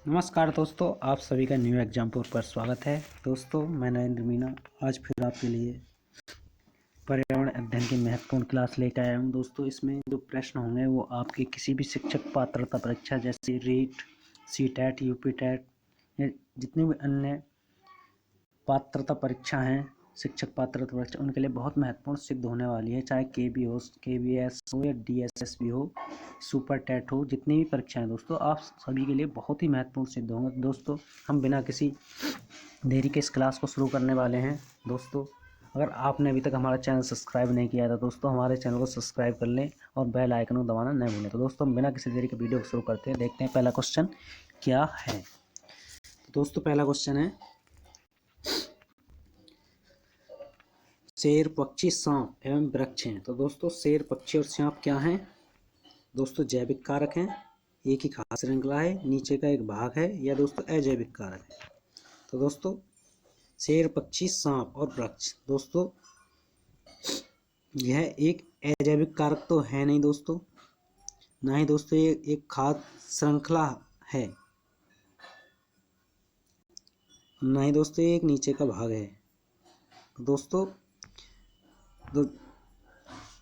नमस्कार दोस्तों, आप सभी का न्यू एग्जाम्पल पर स्वागत है। दोस्तों, मैं नरेंद्र मीना आज फिर आपके लिए पर्यावरण अध्ययन की महत्वपूर्ण क्लास लेकर आया हूं। दोस्तों, इसमें जो प्रश्न होंगे वो आपके किसी भी शिक्षक पात्रता परीक्षा जैसे रीट, सीटेट, यूपीटेट या जितनी भी अन्य पात्रता परीक्षा हैं, शिक्षक पात्रता परीक्षा, उनके लिए बहुत महत्वपूर्ण सिद्ध होने वाली है। चाहे केबी हो, केबीएस हो या डीएसएसबी हो, सुपर टेट हो, जितनी भी परीक्षाएं दोस्तों आप सभी के लिए बहुत ही महत्वपूर्ण सिद्ध होंगे। दोस्तों, हम बिना किसी देरी के इस क्लास को शुरू करने वाले हैं। दोस्तों, अगर आपने अभी तक हमारा चैनल सब्सक्राइब नहीं किया था दोस्तों, हमारे चैनल को सब्सक्राइब कर लें और बेल आइकन को दबाना न भूलें। तो दोस्तों, हम बिना किसी देरी के वीडियो को शुरू करते हैं। देखते हैं पहला क्वेश्चन क्या है। तो दोस्तों, पहला क्वेश्चन है, शेर, पक्षी, सांप एवं वृक्ष हैं। तो दोस्तों, शेर, पक्षी और सांप क्या हैं? दोस्तों, जैविक कारक हैं, एक ही खाद्य श्रृंखला है, नीचे का एक भाग है, या दोस्तों अजैविक कारक है। तो दोस्तों, शेर, पक्षी, सांप और वृक्ष, दोस्तों यह एक अजैविक कारक तो है नहीं दोस्तों, ना ही दोस्तों ये एक खाद्य श्रृंखला है, ना ही दोस्तों ये एक नीचे का भाग है। तो दोस्तों,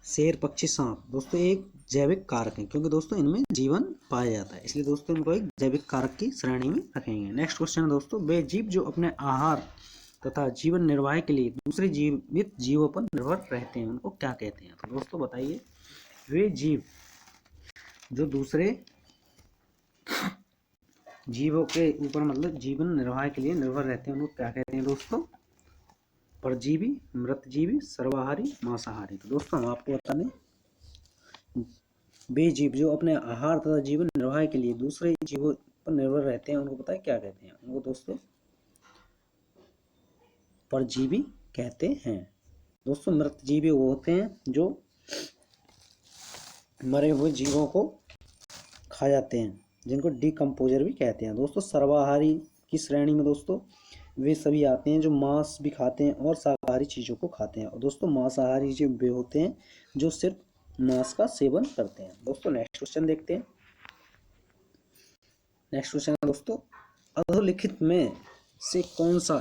शेर, पक्षी, सांप दोस्तों एक जैविक कारक है, क्योंकि दोस्तों इनमें जीवन पाया जाता है, इसलिए दोस्तों इनको एक जैविक कारक की श्रेणी में रखेंगे। नेक्स्ट क्वेश्चन है दोस्तों, वे जीव जो अपने आहार तथा जीवन निर्वाह के लिए दूसरे जीवित जीवों पर निर्भर रहते हैं, उनको क्या कहते हैं? तो दोस्तों बताइए, वे जीव जो दूसरे जीवों के ऊपर मतलब जीवन निर्वाह के लिए निर्भर रहते हैं, उनको क्या कहते हैं दोस्तों? परजीवी, मृतजीवी, सर्वाहारी, मांसाहारी। तो दोस्तों हम आपको बता दें, वे जीव जो अपने आहार तथा जीवन निर्वाह के लिए दूसरे जीवों पर निर्भर रहते हैं, उनको पता है क्या कहते हैं? उनको दोस्तों परजीवी कहते हैं। दोस्तों, मृतजीवी वो होते हैं जो मरे हुए जीवों को खा जाते हैं, जिनको डिकम्पोजर भी कहते हैं। दोस्तों, सर्वाहारी की श्रेणी में दोस्तों वे सभी आते हैं जो मांस भी खाते हैं और शाकाहारी चीज़ों को खाते हैं। और दोस्तों, मांसाहारी जो वे होते हैं जो सिर्फ मांस का सेवन करते हैं। दोस्तों, नेक्स्ट क्वेश्चन देखते हैं। नेक्स्ट क्वेश्चन है दोस्तों, अधोलिखित में से कौन सा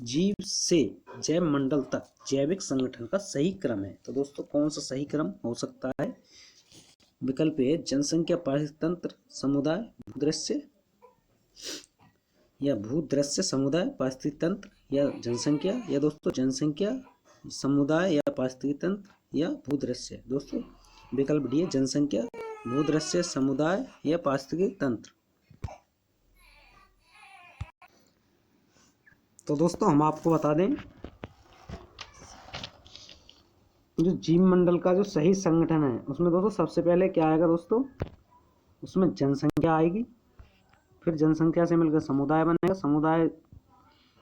जीव से जैव मंडल तक जैविक संगठन का सही क्रम है? तो दोस्तों, कौन सा सही क्रम हो सकता है? विकल्प ए जनसंख्या, पारिस्थितिक तंत्र, समुदाय, भूदृश्य, या भूदृश्य, समुदाय, पारिस्थितिक तंत्र, या जनसंख्या, या दोस्तों जनसंख्या, समुदाय, या पारिस्थितिक तंत्र, या भूदृश्य। दोस्तों, विकल्प डी है जनसंख्या, भूदृश्य, समुदाय, या पारिस्थितिक तंत्र। तो दोस्तों हम आपको बता दें, जो जीव मंडल का जो सही संगठन है उसमें दोस्तों सबसे पहले क्या आएगा दोस्तों? उसमें जनसंख्या आएगी, फिर जनसंख्या से मिलकर समुदाय बनेगा, समुदाय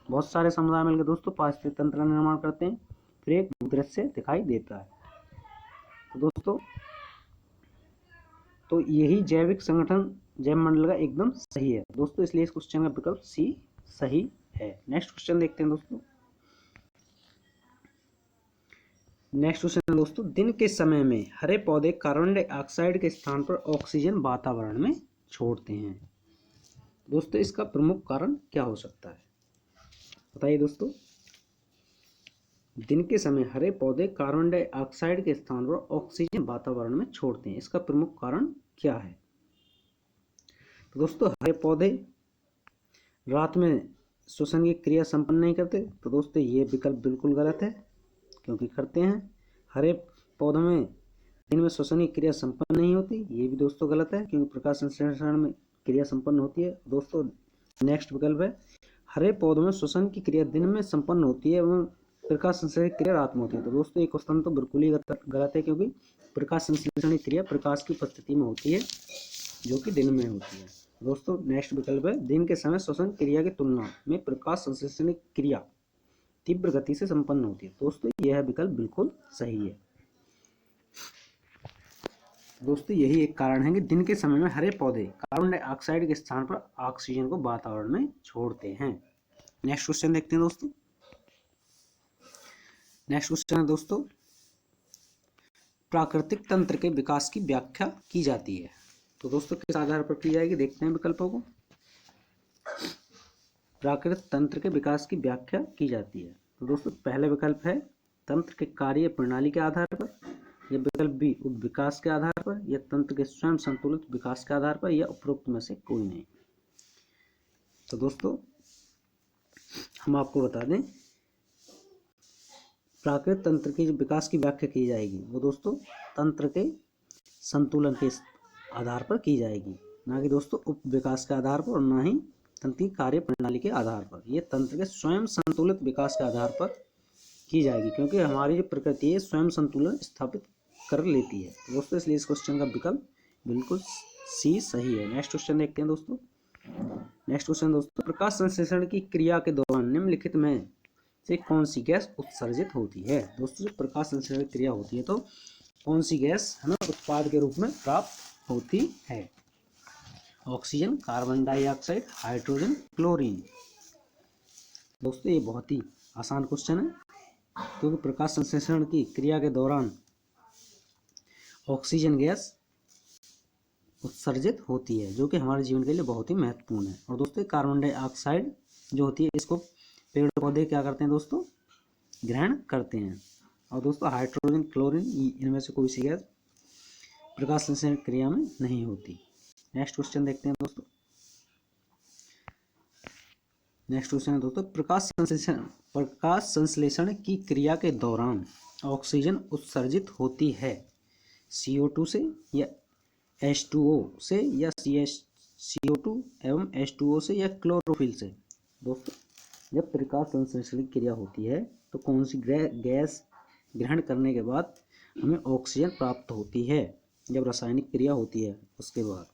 बहुत सारे समुदाय मिलकर दोस्तों पारिस्थितिक तंत्र का निर्माण करते हैं, फिर एक भूदृश्य दिखाई देता है। तो दोस्तों, तो यही जैविक संगठन जैव मंडल का एकदम सही है दोस्तों, इसलिए इस क्वेश्चन का विकल्प सी सही है। नेक्स्ट क्वेश्चन देखते हैं दोस्तों। नेक्स्ट क्वेश्चन दोस्तों, दिन के समय में हरे पौधे कार्बन डाइऑक्साइड के स्थान पर ऑक्सीजन वातावरण में छोड़ते हैं। दोस्तों, इसका प्रमुख कारण क्या हो सकता है? बताइए दोस्तों। दिन के समय हरे पौधे कार्बन डाइऑक्साइड के स्थान पर ऑक्सीजन वातावरण में छोड़ते हैं, इसका प्रमुख कारण क्या है? तो दोस्तों, हरे पौधे रात में श्वसन की क्रिया संपन्न नहीं करते। तो दोस्तों ये विकल्प बिल्कुल गलत है, क्योंकि करते हैं। हरे पौधों में दिन में श्वसन की क्रिया संपन्न नहीं होती, ये भी दोस्तों गलत है, क्योंकि प्रकाश संश्लेषण में क्रिया संपन्न होती है। दोस्तों, नेक्स्ट विकल्प है, हरे पौधों में श्वसन की क्रिया दिन में संपन्न होती है एवं प्रकाश संश्लेषण की क्रिया रात में होती है। तो दोस्तों, ये क्वेश्चन तो बिल्कुल ही गलत है, क्योंकि प्रकाश संश्लेषण की क्रिया प्रकाश की उपस्थिति में होती है, जो कि दिन में होती है। दोस्तों, नेक्स्ट विकल्प है, दिन के समय श्वसन क्रिया की तुलना में प्रकाश संश्लेषण की क्रिया तीव्र गति से संपन्न होती है। दोस्तों, यह विकल्प बिल्कुल सही है। दोस्तों, यही एक कारण है कि दिन के समय में हरे पौधे कार्बन डाइऑक्साइड के स्थान पर ऑक्सीजन को वातावरण में छोड़ते हैं। नेक्स्ट क्वेश्चन देखते हैं दोस्तों। नेक्स्ट क्वेश्चन है दोस्तों, प्राकृतिक तंत्र के विकास की व्याख्या की जाती है। तो दोस्तों, किस आधार पर की जाएगी? देखते हैं विकल्पों को। प्राकृतिक तंत्र के विकास की व्याख्या की जाती है। तो दोस्तों पहला विकल्प है तंत्र के कार्य प्रणाली के आधार पर, या विकल्प बी विकास के आधार पर, या तंत्र के स्वयं संतुलित विकास के आधार पर, या उपरोक्त में से कोई नहीं। तो दोस्तों हम आपको बता दें, प्राकृतिक तंत्र के विकास की व्याख्या की जाएगी वो दोस्तों तंत्र के संतुलन के आधार पर की जाएगी, ना कि दोस्तों उप विकास के आधार पर, और ना ही तंत्र की कार्य प्रणाली के आधार पर। ये तंत्र के स्वयं संतुलित विकास के आधार पर की जाएगी, क्योंकि हमारी जो प्रकृति है स्वयं संतुलन स्थापित कर लेती है। तो दोस्तों इसलिए इस क्वेश्चन का विकल्प बिल्कुल सी सही है। नेक्स्ट क्वेश्चन देखते हैं दोस्तों। नेक्स्ट क्वेश्चन दोस्तों, प्रकाश संश्लेषण की क्रिया के दौरान निम्नलिखित में से कौन सी गैस उत्सर्जित होती है। दोस्तों जब प्रकाश संश्लेषण क्रिया होती है तो कौन सी गैस हमें उत्पाद के रूप में प्राप्त होती है। Oxygen, carbon dioxide, hydrogen, chlorine. दोस्तों ये बहुत ही आसान क्वेश्चन है, क्योंकि प्रकाश संश्लेषण की क्रिया के दौरान ऑक्सीजन गैस उत्सर्जित होती है, जो कि हमारे जीवन के लिए बहुत ही महत्वपूर्ण है। और दोस्तों कार्बन डाइऑक्साइड जो होती है इसको पेड़ पौधे क्या करते हैं दोस्तों, ग्रहण करते हैं। और दोस्तों हाइड्रोजन, क्लोरीन, इनमें से कोई सी गैस प्रकाश संश्लेषण क्रिया में नहीं होती। नेक्स्ट क्वेश्चन देखते हैं दोस्तों। नेक्स्ट क्वेश्चन है दोस्तों, प्रकाश संश्लेषण की क्रिया के दौरान ऑक्सीजन उत्सर्जित होती है CO2 से, या H2O से, या CO2 एवं H2O से, या क्लोरोफिल से। दोस्तों जब प्रकाश संश्लेषण की क्रिया होती है तो कौन सी गैस ग्रहण करने के बाद हमें ऑक्सीजन प्राप्त होती है, जब रासायनिक क्रिया होती है उसके बाद।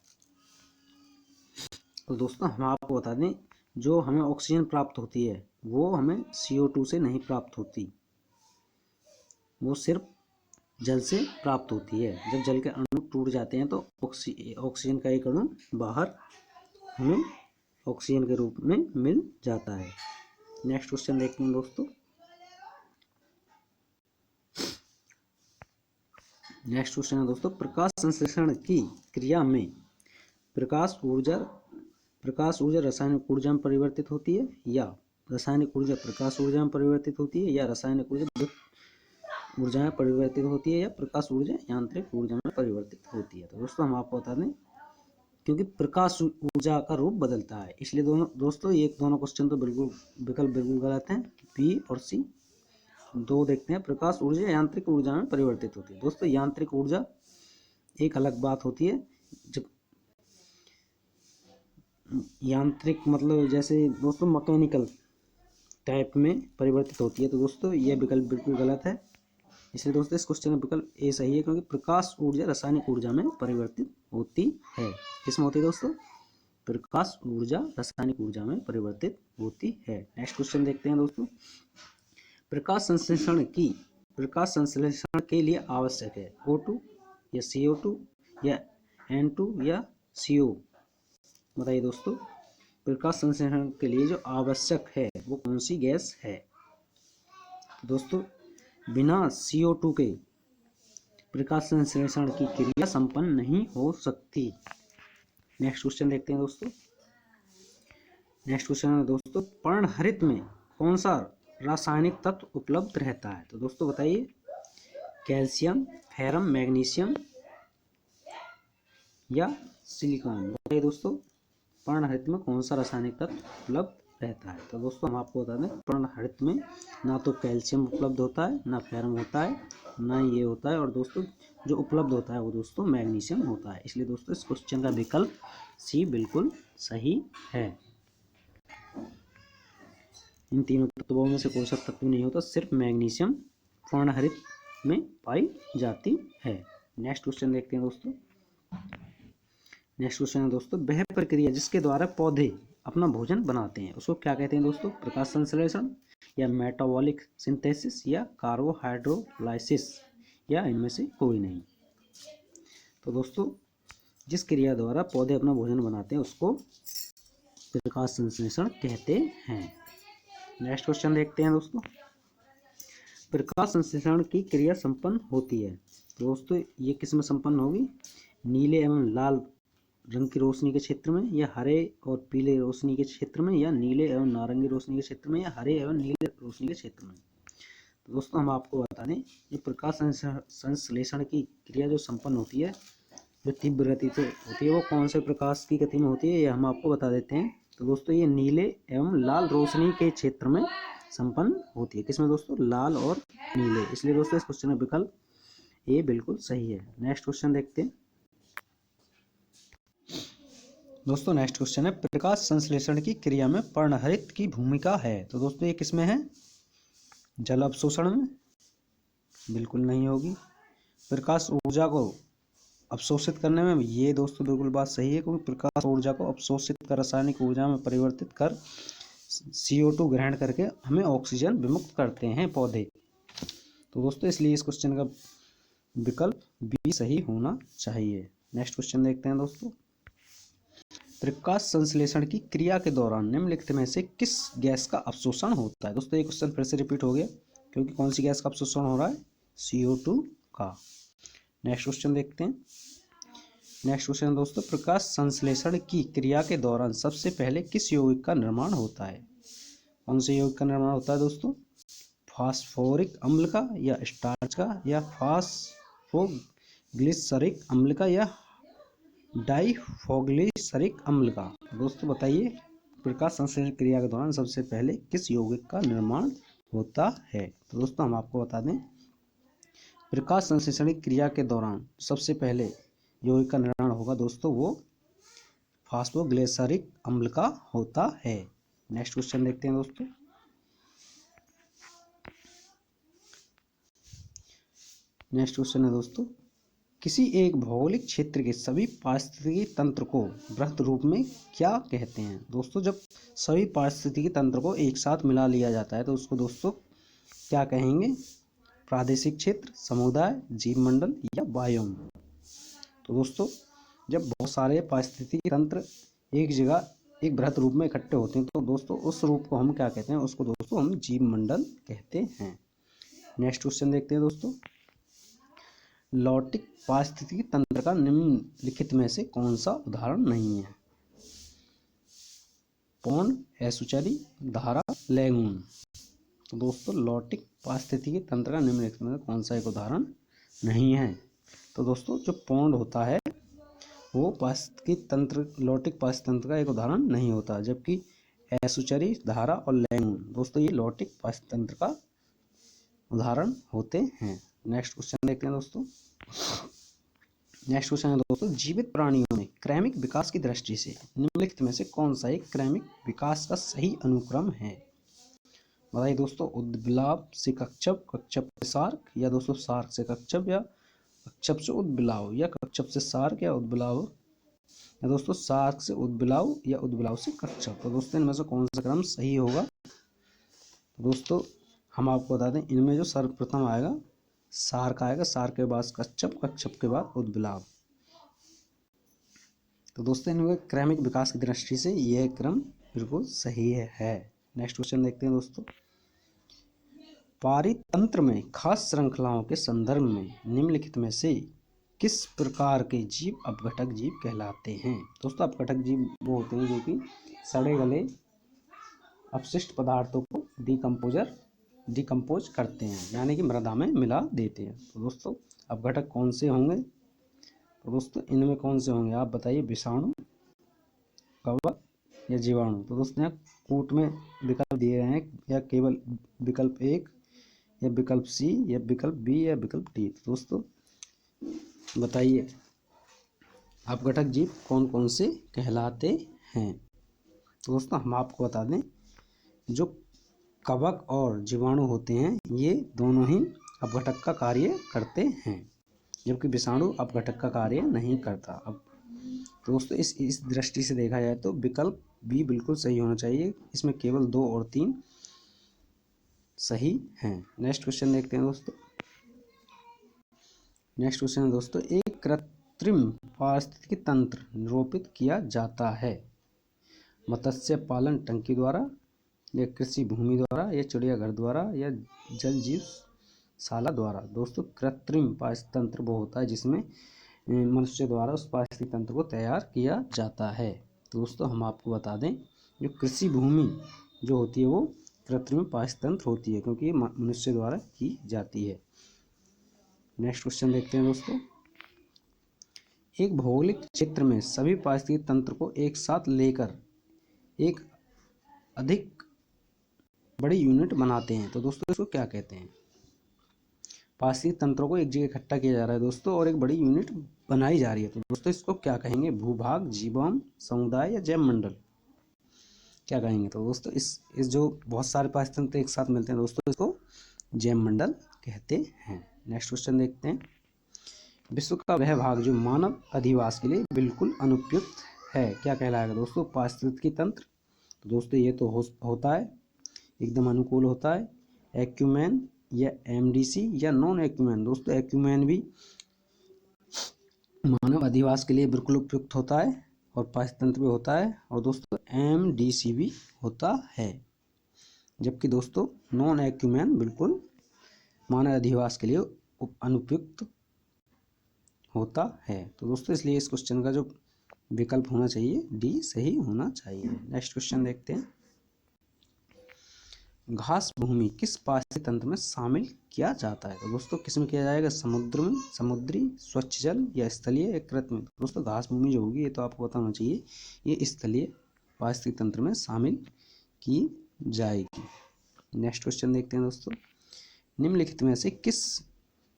तो दोस्तों हम आपको बता दें, जो हमें ऑक्सीजन प्राप्त होती है वो हमें CO2 से नहीं प्राप्त होती, वो सिर्फ जल से प्राप्त होती है। जब जल के अणु टूट जाते हैं तो ऑक्सीजन का एक अणु बाहर हमें ऑक्सीजन के रूप में मिल जाता है। नेक्स्ट क्वेश्चन देखते हैं दोस्तों। नेक्स्ट क्वेश्चन है दोस्तों, प्रकाश संश्लेषण की क्रिया में प्रकाश ऊर्जा रासायनिक ऊर्जा में परिवर्तित होती है, या रासायनिक ऊर्जा प्रकाश ऊर्जा में परिवर्तित होती है, या रासायनिक ऊर्जा विद्युत ऊर्जा में परिवर्तित होती है, या प्रकाश ऊर्जा यांत्रिक ऊर्जा में परिवर्तित होती है। तो दोस्तों हम आपको बता दें, क्योंकि प्रकाश ऊर्जा का रूप बदलता है, इसलिए दोस्तों ये दोनों क्वेश्चन तो बिल्कुल विकल्प बिल्कुल गलत हैं। बी और सी दो देखते हैं, प्रकाश ऊर्जा यांत्रिक ऊर्जा में परिवर्तित होती है। दोस्तों यांत्रिक ऊर्जा एक अलग बात होती है, जब यांत्रिक मतलब जैसे दोस्तों मैकेनिकल टाइप में परिवर्तित होती है। तो दोस्तों यह विकल्प बिल्कुल गलत है, इसलिए दोस्तों इस क्वेश्चन का विकल्प ए सही है, क्योंकि प्रकाश ऊर्जा रासायनिक ऊर्जा में परिवर्तित होती है। किसमें होती है दोस्तों, प्रकाश ऊर्जा रासायनिक ऊर्जा में परिवर्तित होती है। नेक्स्ट क्वेश्चन देखते हैं दोस्तों, प्रकाश संश्लेषण के लिए आवश्यक है O2 या CO2 या N2 या CO। बताइए दोस्तों प्रकाश संश्लेषण के लिए जो आवश्यक है वो कौन सी गैस है। दोस्तों बिना CO2 के प्रकाश संश्लेषण की क्रिया संपन्न नहीं हो सकती। नेक्स्ट क्वेश्चन देखते हैं दोस्तों। नेक्स्ट क्वेश्चन है दोस्तों, पर्णहरित में कौन सा रासायनिक तत्व उपलब्ध रहता है। तो दोस्तों बताइए, कैल्शियम, फेरम, मैग्नीशियम या सिलिकॉन। बताइए दोस्तों पर्णहरित में कौन सा रासायनिक तत्व उपलब्ध रहता है। तो दोस्तों हम आपको बता दें, पर्णहरित में ना तो कैल्शियम उपलब्ध होता है, ना फेरम होता है, ना ये होता है, और दोस्तों जो उपलब्ध होता है वो दोस्तों मैग्नीशियम होता है। इसलिए दोस्तों इस क्वेश्चन का विकल्प सी बिल्कुल सही है। इन तीनों तत्वों में से कोई सा तत्व नहीं होता, सिर्फ मैग्नीशियम पर्णहरित में पाई जाती है। नेक्स्ट क्वेश्चन देखते हैं दोस्तों। नेक्स्ट क्वेश्चन है दोस्तों, वह प्रक्रिया जिसके द्वारा पौधे अपना भोजन बनाते हैं उसको क्या कहते हैं दोस्तों, प्रकाश संश्लेषण, या मेटाबॉलिक सिंथेसिस, या कार्बोहाइड्रोलाइसिस, या इनमें से कोई नहीं। तो दोस्तों जिस क्रिया द्वारा पौधे अपना भोजन बनाते हैं उसको प्रकाश संश्लेषण कहते हैं। नेक्स्ट क्वेश्चन देखते हैं दोस्तों, प्रकाश संश्लेषण की क्रिया संपन्न होती है। दोस्तों ये किस में संपन्न होगी, नीले एवं लाल रंग की रोशनी के क्षेत्र में, या हरे और पीले रोशनी के क्षेत्र में, या नीले एवं नारंगी रोशनी के क्षेत्र में, या हरे एवं नीले रोशनी के क्षेत्र में। तो दोस्तों हम आपको बता दें, ये प्रकाश संश्लेषण की क्रिया जो संपन्न होती है, जो तीव्र गति से होती है, वो कौन से प्रकाश की गति में होती है, ये हम आपको बता देते हैं। तो दोस्तों ये नीले एवं लाल रोशनी के क्षेत्र में संपन्न होती है। किसमें दोस्तों? लाल और नीले। इसलिए दोस्तों इस क्वेश्चन का विकल्प ए बिल्कुल सही है। नेक्स्ट क्वेश्चन देखते हैं दोस्तों। नेक्स्ट क्वेश्चन है, प्रकाश संश्लेषण की क्रिया में पर्णहरित की भूमिका है। तो दोस्तों ये किसमें है? जल अवशोषण में? बिल्कुल नहीं होगी। प्रकाश ऊर्जा को अवशोषित करने में? ये दोस्तों बिल्कुल बात सही है, क्योंकि प्रकाश ऊर्जा को अवशोषित कर रासायनिक ऊर्जा में परिवर्तित कर CO2 ग्रहण करके हमें ऑक्सीजन विमुक्त करते हैं पौधे। तो दोस्तों इसलिए इस क्वेश्चन का विकल्प बी सही होना चाहिए। नेक्स्ट क्वेश्चन देखते हैं दोस्तों। प्रकाश संश्लेषण की क्रिया के दौरान निम्नलिखित में से किस गैस का अवशोषण होता है? दोस्तों ये क्वेश्चन फिर से रिपीट हो गया, क्योंकि कौन सी गैस का अवशोषण हो रहा है? CO2 का। नेक्स्ट क्वेश्चन देखते हैं। नेक्स्ट क्वेश्चन दोस्तों, प्रकाश संश्लेषण की क्रिया के दौरान सबसे पहले किस यौगिक का निर्माण होता है? कौन से यौगिक का निर्माण होता है दोस्तों? फास्फोरिक अम्ल का, या स्टार्च का, या फास्फोग्लिसरिक अम्ल का, या डाइफोग्लिसरिक अम्ल का? दोस्तों बताइए, प्रकाश संश्लेषण क्रिया के दौरान सबसे पहले किस यौगिक का निर्माण होता है? तो दोस्तों हम आपको बता दें, प्रकाश संश्लेषण क्रिया के दौरान सबसे पहले यौगिक का निर्माण होगा दोस्तों, वो फास्फोग्लिसरिक अम्ल का होता है। नेक्स्ट क्वेश्चन देखते हैं दोस्तों। नेक्स्ट क्वेश्चन है दोस्तों, किसी एक भौगोलिक क्षेत्र के सभी पारिस्थितिकी तंत्र को वृत्त रूप में क्या कहते हैं? दोस्तों जब सभी पारिस्थितिकी तंत्र को एक साथ मिला लिया जाता है तो उसको दोस्तों क्या कहेंगे? प्रादेशिक क्षेत्र, समुदाय, जीव मंडल, या बायोम। तो दोस्तों जब बहुत सारे पारिस्थितिकी तंत्र एक जगह एक वृत्त रूप में इकट्ठे होते हैं तो दोस्तों उस रूप को हम क्या कहते हैं? उसको दोस्तों हम जीव मंडल कहते हैं। नेक्स्ट क्वेश्चन देखते हैं दोस्तों। लॉटिक पारिस्थितिकी तंत्र का निम्नलिखित में से कौन सा उदाहरण नहीं है? पौंड, एस्चुरी, धारा, लैगून। तो दोस्तों लॉटिक पारिस्थितिकी तंत्र का निम्नलिखित में कौन सा एक उदाहरण नहीं है? तो दोस्तों जो पौंड होता है वो पारिस्थितिकी तंत्र, लॉटिक पारिस्थितिकी तंत्र का एक उदाहरण नहीं होता, जबकि एस्चुरी, धारा और लैगून दोस्तों ये लॉटिक पारिस्थितिकी तंत्र का उदाहरण होते हैं। नेक्स्ट क्वेश्चन देखते हैं दोस्तों। नेक्स्ट क्वेश्चन है दोस्तों, जीवित प्राणियों में क्रैमिक विकास की दृष्टि से निम्नलिखित में से कौन सा एक क्रैमिक विकास का सही अनुक्रम है? बताइए दोस्तों, उद्बिलाव से कच्छप, कच्छप से सार्क, या दोस्तों सार्क से कच्छप, या कच्छप से उद्बिलाव, या कच्छप से सार्क, या उद्बिलाव, या दोस्तों सार्क से उद्बिलाव, या उद्बिलाव से कच्छप। तो दोस्तों इनमें से कौन सा क्रम सही होगा? तो दोस्तों हम आपको बता दें, इनमें जो सर्वप्रथम आएगा सार्क आएगा, सार्क के बाद कच्छप, कच्छप के बाद उद्बिलाव। तो दोस्तों इनमें क्रैमिक विकास की दृष्टि से यह क्रम बिल्कुल सही है। नेक्स्ट क्वेश्चन देखते हैं दोस्तों। पारितंत्र में खास श्रृंखलाओं के संदर्भ में निम्नलिखित में से किस प्रकार के जीव अपघटक जीव कहलाते हैं? दोस्तों अपघटक जीव वो होते हैं जो कि सड़े गले अपशिष्ट पदार्थों को डिकम्पोज करते हैं, यानी कि मृदा में मिला देते हैं। तो दोस्तों अपघटक कौन से होंगे? तो दोस्तों इनमें कौन से होंगे आप बताइए? विषाणु, कवक, या जीवाणु। तो दोस्तों यहाँ कूट में विकल्प दिए गए हैं, या केवल विकल्प 1, या विकल्प सी, या विकल्प बी, या विकल्प डी। तो दोस्तों बताइए अपघटक जीव कौन कौन से कहलाते हैं? तो दोस्तों हम आपको बता दें, जो कवक और जीवाणु होते हैं ये दोनों ही अपघटक का कार्य करते हैं, जबकि विषाणु अपघटक का कार्य नहीं करता। अब तो दोस्तों इस दृष्टि से देखा जाए तो विकल्प बी बिल्कुल सही होना चाहिए। इसमें केवल 2 और 3 सही हैं। नेक्स्ट क्वेश्चन देखते हैं दोस्तों। नेक्स्ट क्वेश्चन है दोस्तों, एक कृत्रिम पारिस्थितिकी तंत्र निरूपित किया जाता है मत्स्य पालन टंकी द्वारा, या कृषि भूमि द्वारा, या चिड़ियाघर द्वारा, या जल जीवशाला द्वारा। दोस्तों कृत्रिम पारिस्थितिकी तंत्र वो होता है जिसमें मनुष्य द्वारा उस पारिस्थितिक तंत्र को तैयार किया जाता है। तो दोस्तों हम आपको बता दें, जो कृषि भूमि जो होती है वो कृत्रिम पारिस्थितिक तंत्र होती है, क्योंकि ये मनुष्य द्वारा की जाती है। नेक्स्ट क्वेश्चन देखते हैं दोस्तों। एक भौगोलिक क्षेत्र में सभी पारिस्थितिक तंत्र को एक साथ लेकर एक अधिक बड़ी यूनिट बनाते हैं, तो दोस्तों इसको क्या कहते हैं? पारिस्थितिक तंत्रों को एक जगह इकट्ठा किया जा रहा है दोस्तों और एक बड़ी यूनिट बनाई जा रही है, तो दोस्तों इसको क्या कहेंगे? भूभाग, जीवाश्म समुदाय या जैव मंडल, क्या कहेंगे? तो दोस्तों इस जो बहुत सारे पारिस्थितिक तंत्र एक साथ मिलते हैं दोस्तों, इसको जैव मंडल कहते हैं। नेक्स्ट क्वेश्चन देखते हैं। विश्व का वह भाग जो मानव अधिवास के लिए बिल्कुल अनुपयुक्त है, क्या कहलाएगा दोस्तों? पारिस्थितिकी तंत्र। तो दोस्तों ये तो होता है, एकदम अनुकूल होता है, एक्यूमेन या एमडीसी या नॉन एक्यूमेन। दोस्तों एक्यूमेन भी मानव अधिवास के लिए बिल्कुल उपयुक्त होता है और पारिस्थितिक तंत्र भी होता है, और दोस्तों एमडीसी भी होता है, जबकि दोस्तों नॉन एक्यूमेन बिल्कुल मानव अधिवास के लिए अनुपयुक्त होता है। तो दोस्तों इसलिए इस क्वेश्चन का जो विकल्प होना चाहिए डी सही होना चाहिए। नेक्स्ट क्वेश्चन देखते हैं। घास भूमि किस पारिस्थितिक तंत्र में शामिल किया जाता है? तो दोस्तों किसमें किया जाएगा? समुद्र में, समुद्री, स्वच्छ जल या स्थलीय या कृत्रिम। दोस्तों घास भूमि जो होगी ये तो आपको पता होना चाहिए, ये स्थलीय पारिस्थितिक तंत्र में शामिल की जाएगी। नेक्स्ट क्वेश्चन देखते हैं दोस्तों। निम्नलिखित में से किस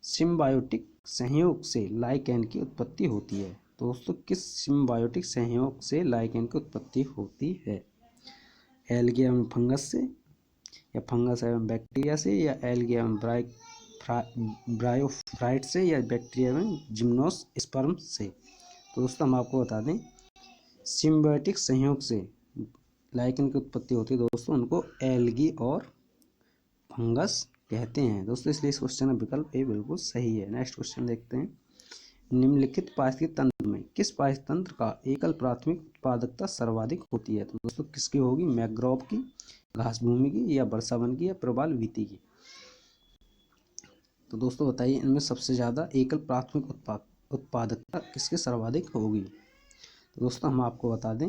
सिम्बायोटिक संयोग से लाइकेन की उत्पत्ति होती है? तो दोस्तों किस सिम्बायोटिक संयोग से लाइकेन की उत्पत्ति होती है? एल्गी एवं फंगस से, या फंगस एवं बैक्टीरिया से, या एल्गी एवं ब्रायोफाइट से, या बैक्टीरिया एवं जिम्नोस्पर्म से। तो दोस्तों हम आपको बता दें, सिम्बायोटिक संयोग से लाइकेन की उत्पत्ति होती है दोस्तों, उनको एल्गी और फंगस कहते हैं दोस्तों, इसलिए इस क्वेश्चन का विकल्प ए बिल्कुल सही है। नेक्स्ट क्वेश्चन देखते हैं। निम्नलिखित पारिस्थितिक तंत्र में किस पारिस्थितिक तंत्र का एकल प्राथमिक उत्पादकता सर्वाधिक होती है? तो दोस्तों किसकी होगी? मैंग्रोव की, घास भूमि की, या वर्षावन की, या प्रवाल वीथी की। तो दोस्तों बताइए इनमें सबसे ज़्यादा एकल प्राथमिक उत्पादकता किसकी सर्वाधिक होगी? तो दोस्तों हम आपको बता दें,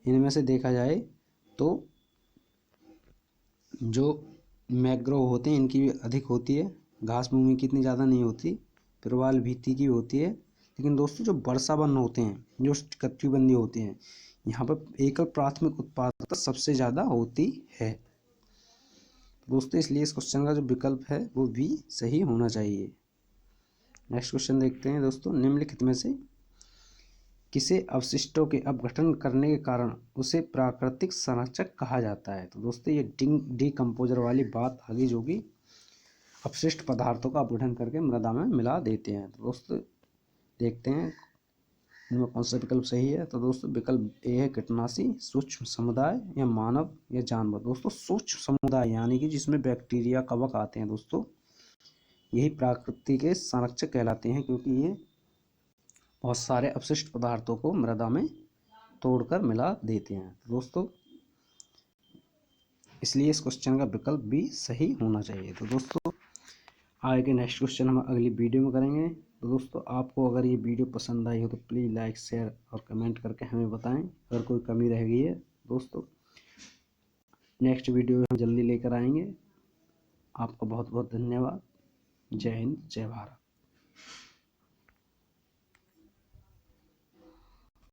इनमें से देखा जाए तो जो मैंग्रोव होते हैं इनकी भी अधिक होती है, घास भूमि की इतनी ज़्यादा नहीं होती, प्रवाल वीथी की होती है। लेकिन दोस्तों जो वर्षावन होते हैं, जो कटिबंधीय होते हैं, यहाँ पर एकल प्राथमिक उत्पादकता सबसे ज़्यादा होती है दोस्तों, इसलिए इस क्वेश्चन का जो विकल्प है वो भी सही होना चाहिए। नेक्स्ट क्वेश्चन देखते हैं दोस्तों। निम्नलिखित में से किसे अवशिष्टों के अपघटन करने के कारण उसे प्राकृतिक संरक्षक कहा जाता है? तो दोस्तों ये डीकम्पोजर वाली बात आ गई, जो कि अपशिष्ट पदार्थों का अपघटन करके मृदा में मिला देते हैं। तो दोस्तों देखते हैं इनमें कौन सा विकल्प सही है। तो दोस्तों विकल्प ए है कीटनाशी, सूक्ष्म समुदाय, या मानव, या जानवर। दोस्तों सूक्ष्म समुदाय यानी कि जिसमें बैक्टीरिया, कवक आते हैं दोस्तों, यही प्राकृतिक के संरक्षक कहलाते हैं, क्योंकि ये बहुत सारे अपशिष्ट पदार्थों को मृदा में तोड़कर मिला देते हैं। तो दोस्तों इसलिए इस क्वेश्चन का विकल्प भी सही होना चाहिए। तो दोस्तों आगे नेक्स्ट क्वेश्चन हम अगली वीडियो में करेंगे। तो दोस्तों आपको अगर ये वीडियो पसंद आई हो तो प्लीज़ लाइक, शेयर और कमेंट करके हमें बताएं अगर कोई कमी रह गई है। दोस्तों नेक्स्ट वीडियो हम जल्दी लेकर आएंगे। आपका बहुत बहुत धन्यवाद। जय हिंद, जय भारत।